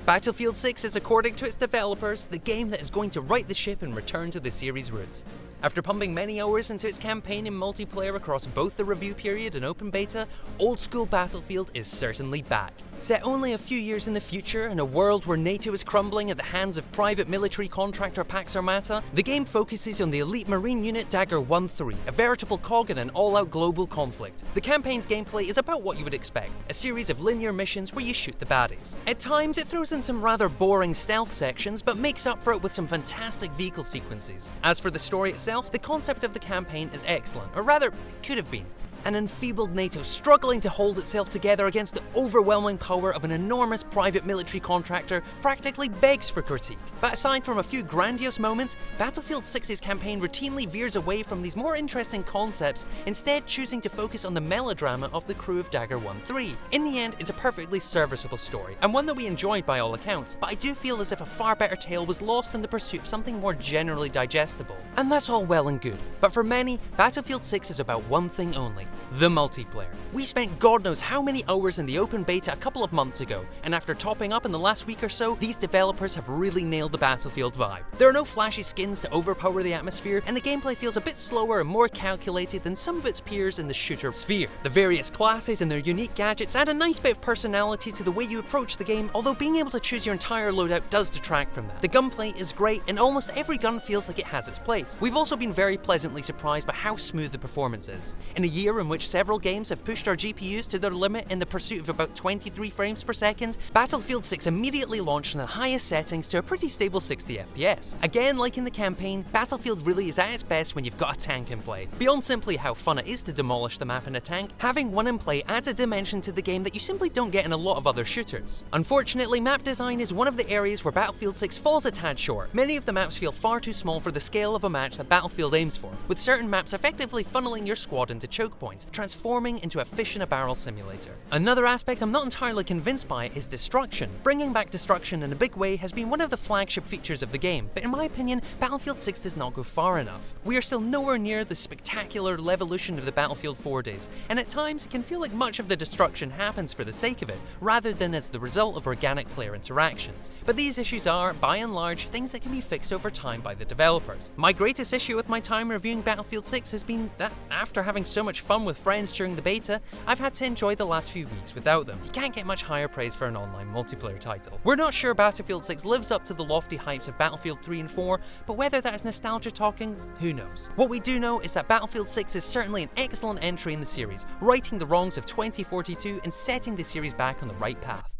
Battlefield 6 is, according to its developers, the game that is going to right the ship and return to the series' roots. After pumping many hours into its campaign and multiplayer across both the review period and open beta, old-school Battlefield is certainly back. Set only a few years in the future, in a world where NATO is crumbling at the hands of private military contractor Pax Armata, the game focuses on the elite marine unit Dagger 1-3, a veritable cog in an all-out global conflict. The campaign's gameplay is about what you would expect, a series of linear missions where you shoot the baddies. At times, it throws in some rather boring stealth sections, but makes up for it with some fantastic vehicle sequences. As for the story itself, the concept of the campaign is excellent, or rather, it could have been. An enfeebled NATO struggling to hold itself together against the overwhelming power of an enormous private military contractor practically begs for critique. But aside from a few grandiose moments, Battlefield 6's campaign routinely veers away from these more interesting concepts, instead choosing to focus on the melodrama of the crew of Dagger 1-3. In the end, it's a perfectly serviceable story, and one that we enjoyed by all accounts, but I do feel as if a far better tale was lost in the pursuit of something more generally digestible. And that's all well and good, but for many, Battlefield 6 is about one thing only: the multiplayer. We spent God knows how many hours in the open beta a couple of months ago, and after topping up in the last week or so, these developers have really nailed the Battlefield vibe. There are no flashy skins to overpower the atmosphere, and the gameplay feels a bit slower and more calculated than some of its peers in the shooter sphere. The various classes and their unique gadgets add a nice bit of personality to the way you approach the game, although being able to choose your entire loadout does detract from that. The gunplay is great, and almost every gun feels like it has its place. We've also been very pleasantly surprised by how smooth the performance is. In a year in which several games have pushed our GPUs to their limit in the pursuit of about 23 frames per second, Battlefield 6 immediately launched in the highest settings to a pretty stable 60 FPS. Again, like in the campaign, Battlefield really is at its best when you've got a tank in play. Beyond simply how fun it is to demolish the map in a tank, having one in play adds a dimension to the game that you simply don't get in a lot of other shooters. Unfortunately, map design is one of the areas where Battlefield 6 falls a tad short. Many of the maps feel far too small for the scale of a match that Battlefield aims for, with certain maps effectively funneling your squad into choke points, transforming into a fish-in-a-barrel simulator. Another aspect I'm not entirely convinced by is destruction. Bringing back destruction in a big way has been one of the flagship features of the game, but in my opinion, Battlefield 6 does not go far enough. We are still nowhere near the spectacular levolution of the Battlefield 4 days, and at times it can feel like much of the destruction happens for the sake of it, rather than as the result of organic player interactions. But these issues are, by and large, things that can be fixed over time by the developers. My greatest issue with my time reviewing Battlefield 6 has been that after having so much fun with friends during the beta, I've had to enjoy the last few weeks without them. You can't get much higher praise for an online multiplayer title. We're not sure Battlefield 6 lives up to the lofty hypes of Battlefield 3 and 4, but whether that is nostalgia talking, who knows. What we do know is that Battlefield 6 is certainly an excellent entry in the series, righting the wrongs of 2042 and setting the series back on the right path.